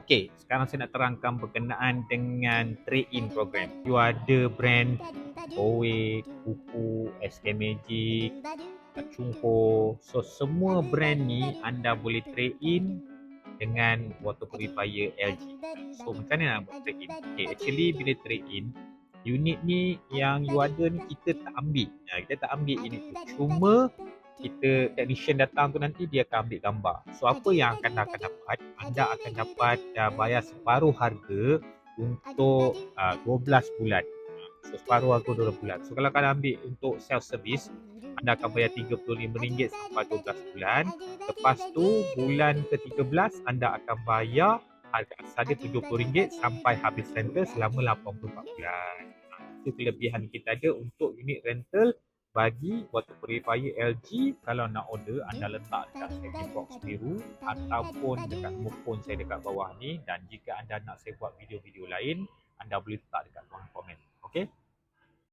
Okey, sekarang saya nak terangkan berkenaan dengan trade-in program. You ada brand Huawei, Kuku, SK Magic, Chungho. So semua brand ni anda boleh trade-in dengan water purifier LG. So macam mana nak buat trade-in? Okay, actually bila trade-in, unit ni yang you ada ni kita tak ambil. Kita tak ambil unit tu. Cuma kita technician datang tu nanti dia akan ambil gambar. So apa yang akan dapat? Anda akan dapat bayar separuh harga untuk 12 bulan. So separuh harga 12 bulan. So kalau kalian ambil untuk self service, anda akan bayar RM35 sampai 12 bulan. Lepas tu bulan ke-13 anda akan bayar harga asal dia RM70 sampai habis rental selama 84 bulan. Itu kelebihan kita ada untuk unit rental bagi water purifier LG. Kalau nak order, anda letak dekat saya box biru ataupun dekat nombor phone saya dekat bawah ni. Dan jika anda nak saya buat video-video lain, anda boleh letak dekat